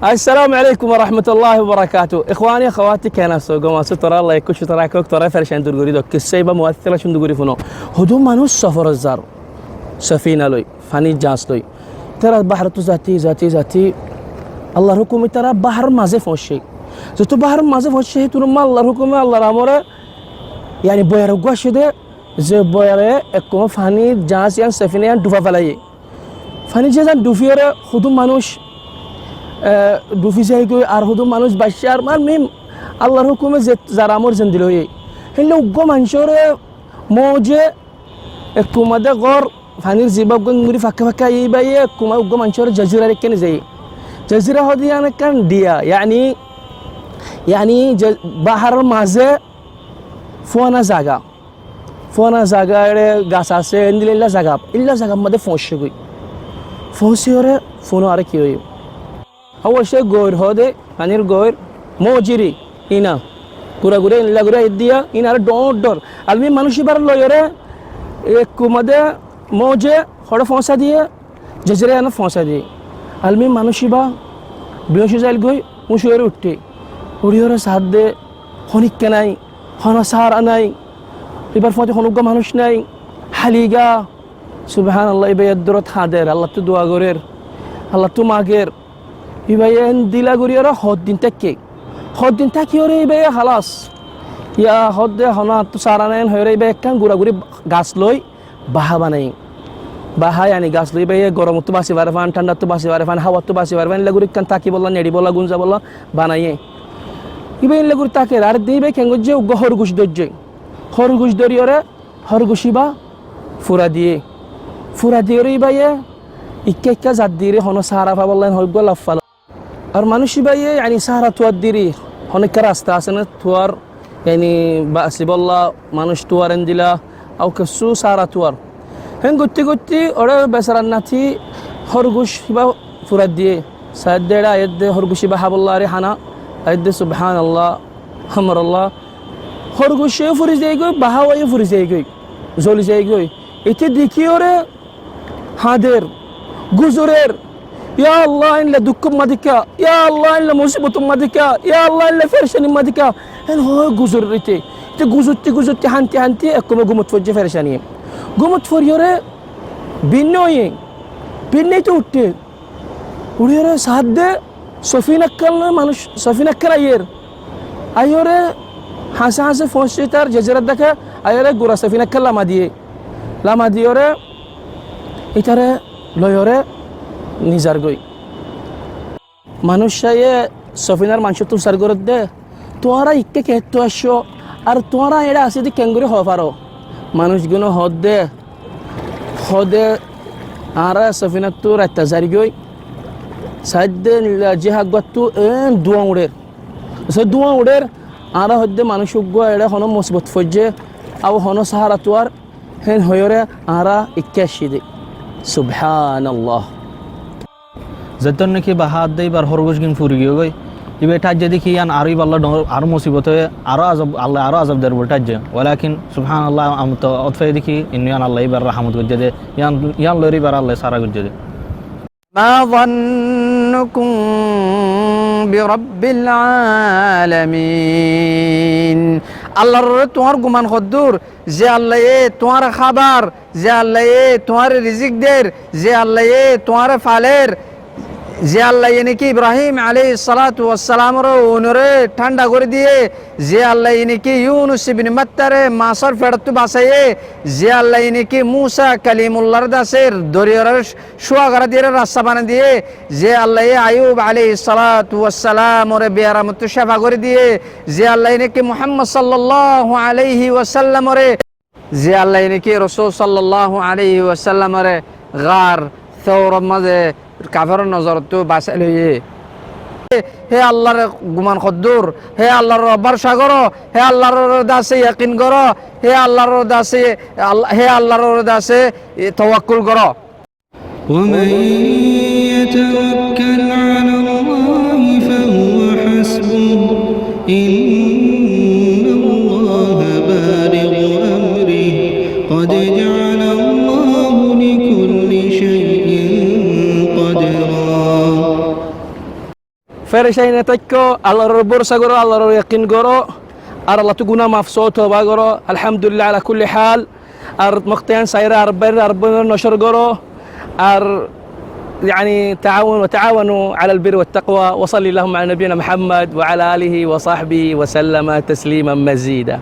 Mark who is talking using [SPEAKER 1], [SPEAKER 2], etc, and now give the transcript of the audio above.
[SPEAKER 1] السلام عليكم ورحمة الله وبركاته. إخواني أخواتي كان سوق ما سترى الله يكون شترى كوك ترى فرشان دوري دوك كسيبة مؤثرة شن دوري فنو هدوم منوس سفر الزار سفينة لوي فاني جاس لوي ترى بحر تو ذاتي الله حكم ترى بحر مازه فوشي زتو بحر مازه فوشي ترى الله حكم الله رامورة يعني بوير قوش ده زي بوير إكما فاني جاس يعني سفينة يعني دوفا فلاي فاني جزان دوفيره هدوم منوش Duffy যাই গই আর হুদু মানুষ বাচ্চার মান মিম আল্লাহর হুকুমে যে যারা আমর জিন্দিল হই হেলে উগ্গ মানুষরে মজে এককুমাদে গর ফানির জিবাব গং মুরি ফাক্কা এই বাই এককুমা উগ্গ মানুষরে জাজিরা রেখে যাই জাজিরা হদিয়ান কান দিয়া يعني বাহার মাঝে ফোনা জায়গা গাছ আছে ইল্লা জায়গা মধ্যে ফোঁসে গই ফোঁসে ওরে ফোন আর কি হই أول شيء غور هذا هنير غور موجري هنا كورا غوري إلا غوري إديا هنا دور المهم مانوشي بار لو يره كوماده موجة خورا فونسا ديه جزيرة أنا فونسا ديه المهم مانوشي با بيوشي زال غوي مشو يره وتي وريورة سادة خونيك كناي خنا سهر أناي يبار فوتي خنوقة مانوش ناي حليقة سبحان الله يبي الدرات حاضر الله تدوا غورير الله تو ماغير يبين ديلا غوريرا خد دين تكي وري يبي خلاص يا خد هنا تسارانين هوري يبي كان غوري غاس لوي باها بناي باها يعني غاس لوي يبي গরম তো বাসি বারফান ঠান্ডা তো বাসি বারফান হাওয়া তো বাসি বারফান লাগুরি কান তাকি বললা নেডি বললা গুঞ্জা বললা বানাইয়ে ইবে লাগুরি তাকে আর দিবে কেঙ্গজে খরগোশ দরিয়রে খরগোশিবা ফুরা দিয়ে রে ইবায়ে ইক্কা জাত দিয়ে হনো সারা পাবল্লান হইগো লাফাল আর মানুষই ভাই يعني সারা তুয়ার দিরি অনেক রাস্তা আছে না তুয়ার يعني বাসি বললা মানুষ তুয়ারেন দিলা আও কসু সারা তুয়ার হেন গতি ওরে বেসারান নাথি খরগোশ বা ফুরাত দিয়ে সাদ্দেড়া আয়াত খরগোশি বা হাবল্লা রে হানা আয়াত সুবহানাল্লাহ হামরাল্লাহ খরগোশে ফুরি যাই গই বাহাওয়ে ফুরি যাই গই জলি যাই গই এতে দেখি ওরে হাদের গুজরের يا الله إلا دكم مدكا يا الله إلا مصيبة مدكا يا الله إلا فرشاني مدكا هن هو جزر ريتي تجوزتي هانتي أكمل قومت فوجي فرشاني قومت فوريورة بيني توتي وريورة سادة سفينة كلنا مانوش سفينة كلاير أيورة حاسة فوشيتار جزيرة دكا أيورة غورا سفينة كلا ما ديورة إتاره ليورة নিজার গই মানুষ চাইয়ে সফিনার মাংস তো সার করে দে তোরা ইকে খেতে আসো আর তোরা এটা আছে দি কেঙ্গুরি হওয়া পারো মানুষগুলো হদে আর সফিনার তো রাত্তা জারি গই সাইডে জিহাগ গতু দুয়া উড়ের আর হদে মানুষ গো এটা হন মুসিবত ফজে আও হন সাহারা তোয়ার হেন হয়রে আর ইকে আসি সুবহানাল্লাহ
[SPEAKER 2] যেতন নাকি বাহাদ দেই বার খরগোশ গিন ফুরি গই ইবে টাজ্জে দেখি ইয়ান আরই বাল্লা আর মুসিবত হয়ে আরো আজব দের বল টাজ্জে ওয়ালাকিন সুবহানাল্লাহ আম তো অতফাই দেখি ইন্নান আল্লাহ বার রহমত গজ্জে দে ইয়ান লরি বার আল্লাহ সারা গজ্জে দে
[SPEAKER 3] মা যান্নুকুম বিরাব্বিল আলামিন আল্লাহর তোমার গুমান কদ্দুর যে আল্লাহ তোমার খাবার যে আল্লাহ তোমার রিজিক দের যে আল্লাহ তোমার ফালের যে আল্লাহ নাকি ইব্রাহিম আলাইহিস সালাতু ওয়াস সালামের ওনরে ঠান্ডা করে দিয়ে যে আল্লাহ নাকি ইউনুস ইবনে মাত্তারে মাছর ফেরত বাঁচায়ে যে আল্লাহ নাকি মুসা কালিমুল্লাহর দাসের দরিয়ার শুয়াগার দিয়ে রাস্তা বানিয়ে দিয়ে যে আল্লাহ আইয়ুব আলাইহিস সালাতু ওয়াস সালামের বিয়ারামত শাফা করে দিয়ে যে আল্লাহ নাকি মুহাম্মদ সাল্লাল্লাহু আলাইহি ওয়াসাল্লামের যে আল্লাহ নাকি রাসূল সাল্লাল্লাহু আলাইহি ওয়াসাল্লামের গার থৌর মাঝে কাফের নজর তো বাঁচাই লইয়ে হে আল্লাহর গুমান কদ্দুর হে আল্লাহর ভরসা করো হে আল্লাহর দাসে ইয়াকিন করো হে আল্লাহর দাসে তাওয়াক্কুল করো
[SPEAKER 4] ومن يتوكل على الله فهو حسبه إن الله بالغ أمره قد جعل الله لكل شيء قدرا
[SPEAKER 1] ফেরেশাইনে তাক্য আল্লাহর ভরসা করো, আল্লাহর ইয়াকিন করো, আর আল্লাহ তো গুনাহ মাফ সও তওবা করো, আলহামদুলিল্লাহ আলা কুল্লি হাল। আর মক্তিয়ান সাইরা আরবের নশর করো, আর يعني تعاونوا على البر والتقوى. وصلي اللهم على نبينا محمد وعلى آله وصحبه وسلم تسليما مزيدا.